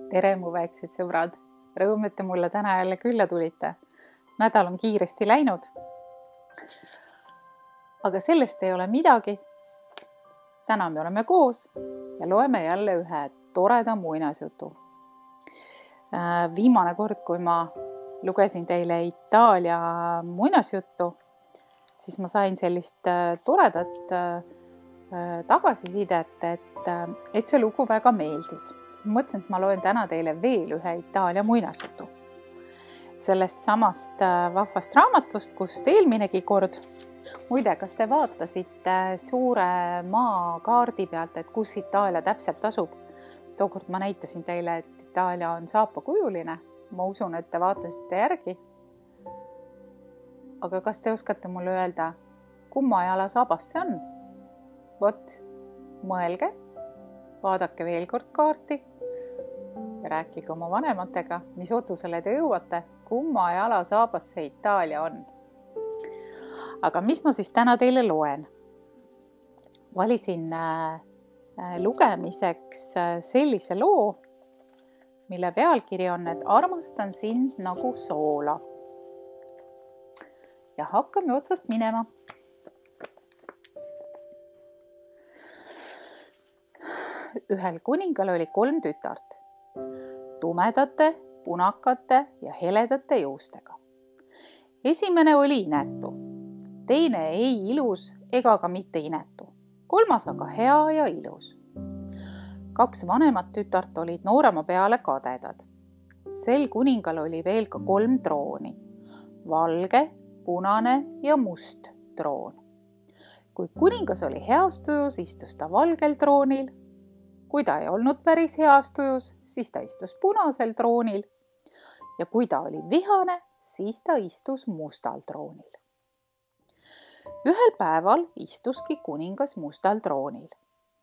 Tere, mu väiksed sõbrad! Rõõm, et te mulle täna jälle külla tulite. Nädal on kiiresti läinud. Aga sellest ei ole midagi. Täna me oleme koos ja loeme jälle ühe toreda muinasjutu. Viimane kord, kui ma lugesin teile Itaalia muinasjuttu, siis ma sain sellist toredat tagasisidet, et see lugu väga meeldis. Mõtlesin, et ma loen täna teile veel ühe Itaalia muinasjutu. Sellest samast vahvast raamatust, kust eelminegi kord. Muide, kas te vaatasite suure maakaardi pealt, et kus Itaalia täpselt asub? Tookord ma näitasin teile, et Itaalia on saapakujuline. Ma usun, et te vaatasite järgi. Aga kas te oskate mulle öelda, kumma jala saabas see on? Vot, mõelge, vaadake veel kord kaarti ja rääkige oma vanematega, mis otsusele te jõuate, kumma jala saabas see Itaalia on. Aga mis ma siis täna teile loen? Valisin lugemiseks sellise loo, mille pealkiri on, et armastan sind nagu soola. Ja hakkame otsast minema. Ühel kuningal oli 3 tütart, tumedate, punakate ja heledate juustega. Esimene oli inetu, teine ei ilus ega ka mitte inetu, 3. aga hea ja ilus. 2 vanemat tütart olid noorema peale kadedad. Sel kuningal oli veel ka 3 trooni, valge, punane ja must troon. Kui kuningas oli heas tujus, istus ta valgel troonil. Kui ta ei olnud päris heas tujus, siis ta istus punasel troonil. Ja kui ta oli vihane, siis ta istus mustal troonil. Ühel päeval istuski kuningas mustal troonil,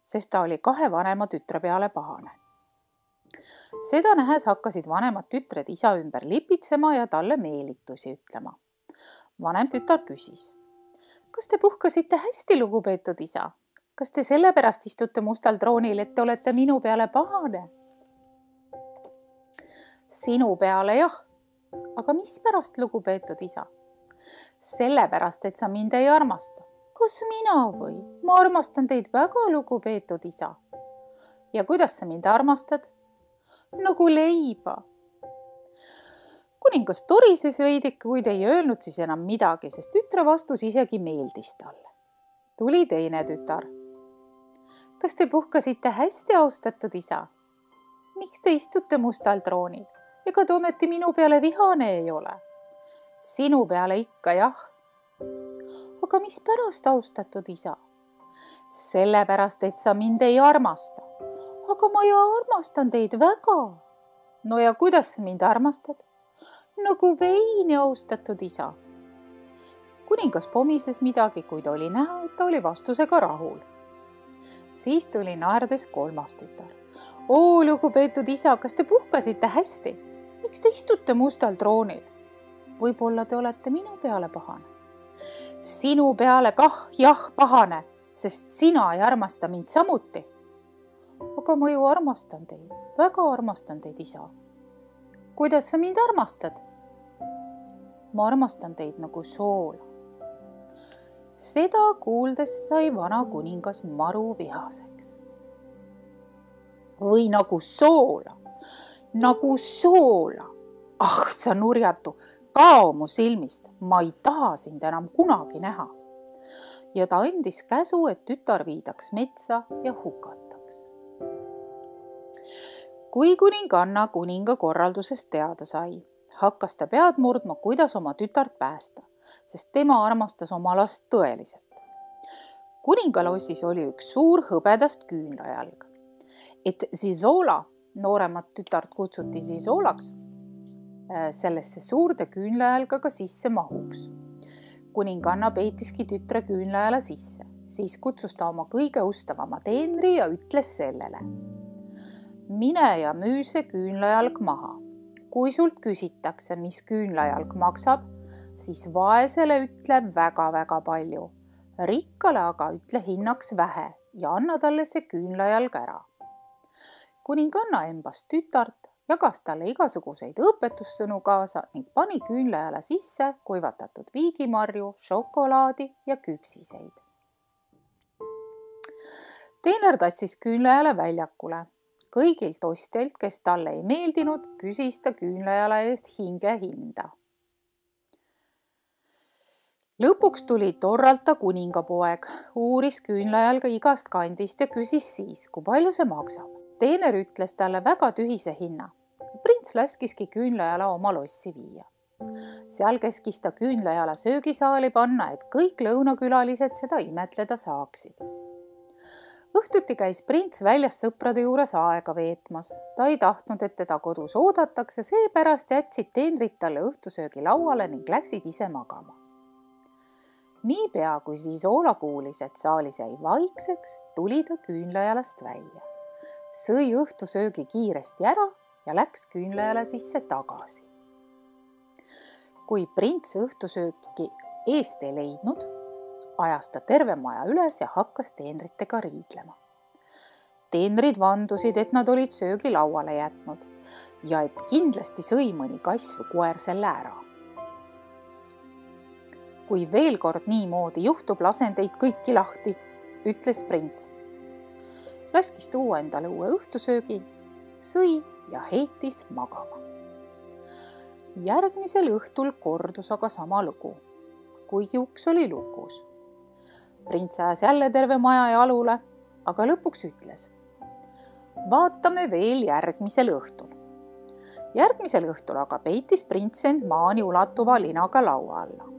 sest ta oli 2 vanema tütre peale pahane. Seda nähes hakkasid vanemad tütred isa ümber lipitsema ja talle meelitusi ütlema. Vanem tütar küsis, kas te puhkasite hästi, lugupeetud isa? Kas te sellepärast istute mustal troonil, et te olete minu peale pahane? Sinu peale jah, aga mis pärast, lugupeetud isa? Sellepärast, et sa mind ei armasta. Kas mina või? Ma armastan teid väga, lugupeetud isa. Ja kuidas sa mind armastad? Nagu leiba. Kuningas torises veidike, kuid ei öelnud siis enam midagi, sest tütre vastus isegi meeldis talle. Tuli teine tütar. Kas te puhkasite hästi, austatud isa? Miks te istute mustal troonil? Ega te ometi minu peale vihane ei ole? Sinu peale ikka jah. Aga mis pärast, austatud isa? Sellepärast, et sa mind ei armasta. Aga ma ju armastan teid väga. No ja kuidas sa mind armastad? Nagu veini, austatud isa. Kuningas pomises midagi, kuid oli näha, et ta oli vastusega rahul. Siis tuli naerdes 3. tütar. Oo, lugupeetud isa, kas te puhkasite hästi? Miks te istute mustal troonil? Võib-olla te olete minu peale pahane. Sinu peale kah jah pahane, sest sina ei armasta mind samuti. Aga ma ju armastan teid, väga armastan teid, isa. Kuidas sa mind armastad? Ma armastan teid nagu soola. Seda kuuldes sai vana kuningas maru vihaseks. Või nagu soola, nagu soola. Ah, sa nurjatu, kao mu silmist, ma ei taha sind enam kunagi näha. Ja ta andis käsu, et tütar viidaks metsa ja hukataks. Kui kuninganna kuninga korraldusest teada sai, hakkas ta pead murdma, kuidas oma tütart päästa, sest tema armastas oma last tõeliselt. Kuningalossis oli üks suur hõbedast küünlajalg. Et Zizola, nooremat tütart kutsuti Zizolaks, sellesse suurde küünlajalgaga sisse mahuks. Kuninganna peitiski tütre küünlajala sisse, siis kutsus ta oma kõige ustavama teenri ja ütles sellele. Mine ja müü see küünlajalg maha. Kui sult küsitakse, mis küünlajalg maksab, siis vaesele ütle väga-väga palju. Rikkale aga ütle hinnaks vähe ja anna talle see küünlajalg ära. Kuninganna embas tütart, jagas talle igasuguseid õpetussõnu kaasa ning pani küünlajala sisse kuivatatud viigimarju, šokolaadi ja küpsiseid. Teener tassis küünlajala väljakule. Kõigilt ostjailt, kes talle ei meeldinud, küsis ta küünlajala eest hingehinda. Lõpuks tuli Torralta kuningapoeg, uuris küünlajalga igast kandist ja küsis siis, kui palju see maksab. Teener ütles talle väga tühise hinna. Prints laskiski küünlajala oma lossi viia. Seal keskis ta küünlajala söögisaali panna, et kõik lõunakülalised seda imetleda saaksid. Õhtuti käis prints väljas sõprade juures aega veetmas. Ta ei tahtnud, et teda kodus oodatakse, seepärast jätsid teenrid talle õhtusöögi lauale ning läksid ise magama. Niipea, kui Zizola kuulis, et saalis jäi vaikseks, tuli ta küünlajalast välja. Sõi õhtusöögi kiiresti ära ja läks küünlajala sisse tagasi. Kui prints õhtusööki eest ei leidnud, ajas ta terve maja üles ja hakkas teenritega riidlema. Teenrid vandusid, et nad olid söögi lauale jätnud ja et kindlasti sõi mõni kass või koer selle ära. Kui veel kord niimoodi juhtub, lasen teid kõiki lahti, ütles prints. Laskis tuua endale uue õhtusöögi, sõi ja heitis magama. Järgmisel õhtul kordus aga sama lugu, kuigi uks oli lukus. Prints ajas jälle terve maja jalule, aga lõpuks ütles: vaatame veel järgmisel õhtul. Järgmisel õhtul aga peitis prints end maani ulatuva linaga laua alla.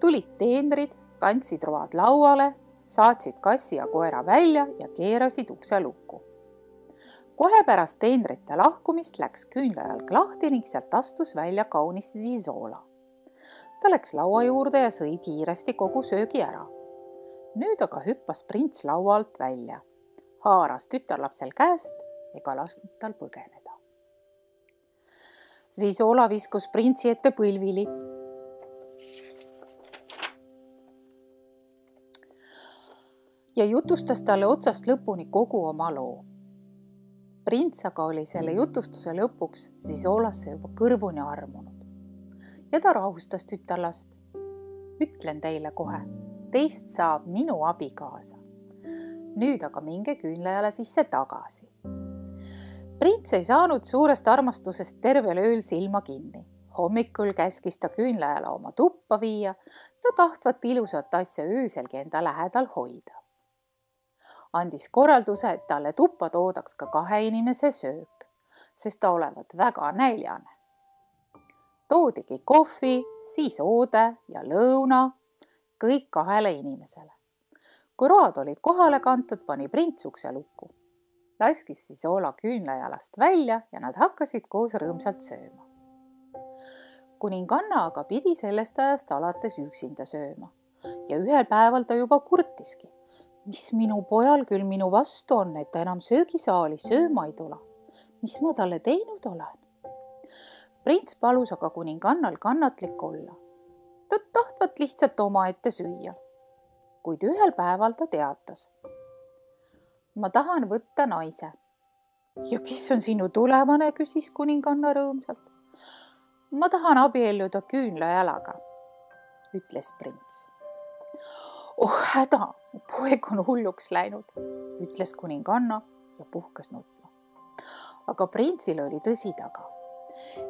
Tulid teenrid, kandsid road lauale, saatsid kassi ja koera välja ja keerasid ukse lukku. Kohe pärast teenrite lahkumist läks küünlajalg lahti ning sealt astus välja kaunis Zizola. Ta läks laua juurde ja sõi kiiresti kogu söögi ära. Nüüd aga hüppas prints laua alt välja, haaras tütarlapsel käest ega lasknud tal põgeneda. Zizola viskus printsi ette põlvili. Ja jutustas talle otsast lõpuni kogu oma loo. Prints aga oli selle jutustuse lõpuks Zizolasse juba kõrvuni armunud. Ja ta rahustas tütarlast. Ütlen teile kohe, teist saab minu abikaasa. Nüüd aga minge küünlajale sisse tagasi. Prints ei saanud suurest armastusest tervel ööl silma kinni. Hommikul käskis ta küünlajale oma tuppa viia, ta tahtvat ilusat asja ööselgi enda lähedal hoida. Andis korralduse, et talle tuppa toodaks ka 2 inimese söök, sest ta olevat väga näljane. Toodigi kohvi, siis oode ja lõuna, kõik 2 inimesele. Kui road olid kohale kantud, pani prints ukse lukku. Laskis Zizola küünlajalast välja ja nad hakkasid koos rõõmsalt sööma. Kuninganna aga pidi sellest ajast alates üksinda sööma ja ühel päeval ta juba kurtiski. Mis minu pojal küll minu vastu on, et ta enam söögisaali sööma ei tule? Mis ma talle teinud olen? Prints palus aga kuningannal kannatlik olla. Ta tahtvat lihtsalt omaette süüa. Kuid ühel päeval ta teatas. Ma tahan võtta naise. Ja kes on sinu tulevane, küsis kuninganna rõõmsalt. Ma tahan abielluda küünlajalaga, ütles prints. Oh häda, poeg on hulluks läinud, ütles kuninganna ja puhkas nutma. Aga printsil oli tõsi taga.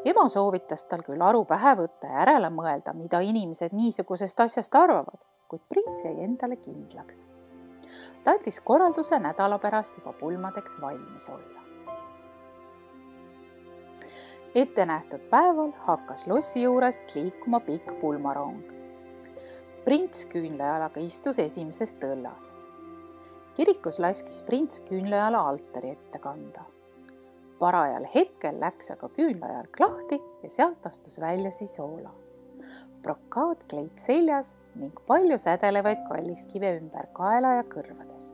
Ema soovitas tal küll aru pähe võtta ja järele mõelda, mida inimesed niisugusest asjast arvavad, kuid prints jäi endale kindlaks. Ta andis korralduse nädala pärast juba pulmadeks valmis olla. Ette nähtud päeval hakkas lossi juurest liikuma pikk pulmarong. Prints küünlajalaga istus esimeses tõllas. Kirikus laskis prints küünlajala altari ette kanda. Parajal hetkel läks aga küünlajalg lahti ja sealt astus välja Zizola. Brokaatkleit seljas ning palju sädelevaid kalliskive ümber kaela ja kõrvades.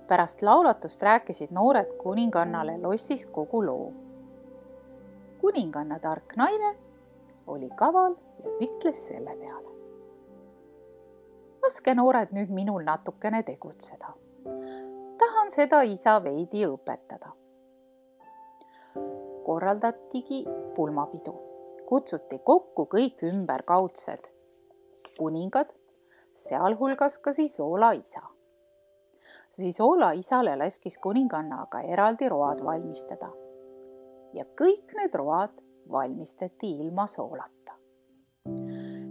Pärast laulatust rääkisid noored kuningannale lossis kogu loo. Kuninganna tark naine oli kaval ja ütles selle peale. Laske noored nüüd minul natukene tegutseda. Tahan seda isa veidi õpetada. korraldatigi pulmapidu. Kutsuti kokku kõik ümberkaudsed kuningad, sealhulgas ka Sisoola isa. Sisoola isale laskis kuninganna aga eraldi road valmistada. Ja kõik need road valmistati ilma soolata.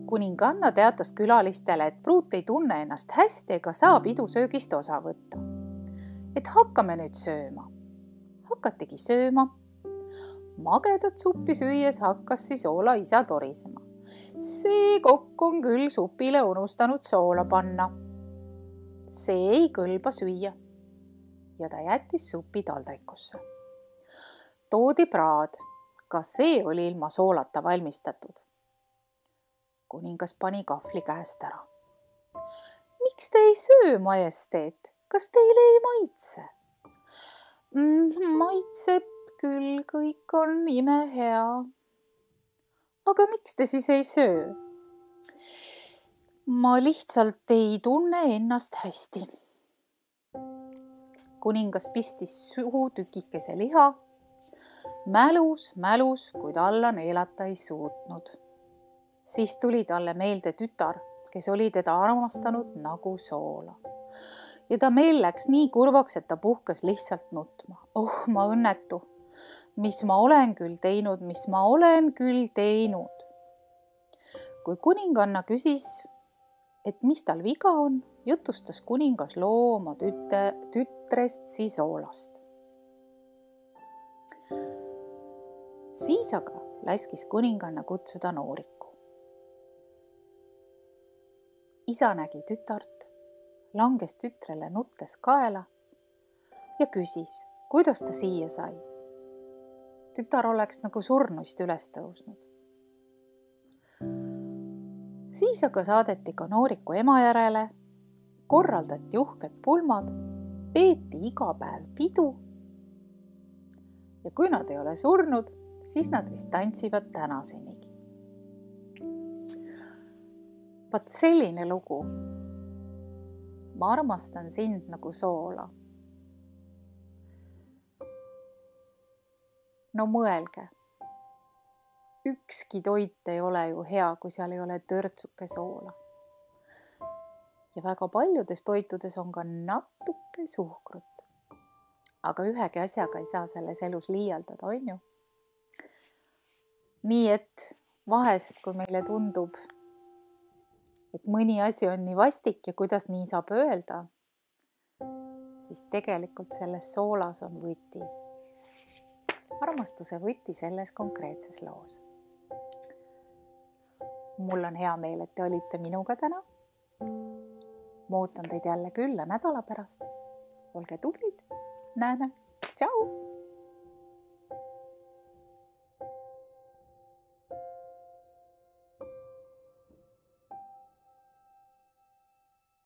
Kuninganna teatas külalistele, et pruut ei tunne ennast hästi ega saa pidusöögist osa võtta. Et hakkame nüüd sööma. Hakatigi sööma. Magedat suppi süües hakkas Sisoola isa torisema. See kokk on küll supile unustanud soola panna. See ei kõlba süüa. Ja ta jättis supi taldrikusse. Toodi praad. Ka see oli ilma soolata valmistatud. Kuningas pani kahvli käest ära. Miks te ei söö, majesteet? Kas teile ei maitse? Maitseb küll, kõik on imehea. Aga miks te siis ei söö? Ma lihtsalt ei tunne ennast hästi. Kuningas pistis suhu tükikese liha. Mälus, kuid alla neelata ei suutnud. Siis tuli talle meelde tütar, kes oli teda armastanud nagu soola. Ja ta meel läks nii kurvaks, et ta puhkas lihtsalt nutma. Oh, ma õnnetu! Mis ma olen küll teinud? Kui kuninganna küsis, et mis tal viga on, jutustas kuningas loo oma tütrest Sisoolast. Siis aga laskis kuninganna kutsuda Nooriku. Isa nägi tütart, langes tütrele nuttes kaela ja küsis, kuidas ta siia sai. Tütar oleks nagu surnuist üles tõusnud. Siis aga saadeti ka Nooriku ema järele, korraldati uhked pulmad, peeti iga päev pidu. Ja kui nad ei ole surnud, siis nad vist tantsivad tänasenigi. Vaat selline lugu. Ma armastan sind nagu soola. No mõelge. Ükski toit ei ole ju hea, kui seal ei ole törtsuke soola. Ja väga paljudes toitudes on ka natuke suhkrut. Aga ühegi asjaga ei saa selles elus liialdada, on ju? Nii et vahest, kui meile tundub, et mõni asi on nii vastik ja kuidas nii saab öelda, siis tegelikult selles soolas on võti. Armastuse võti selles konkreetses loos. Mul on hea meel, et te olite minuga täna. Ma ootan teid jälle külla nädala pärast. Olge tublid. Näeme. Tšau!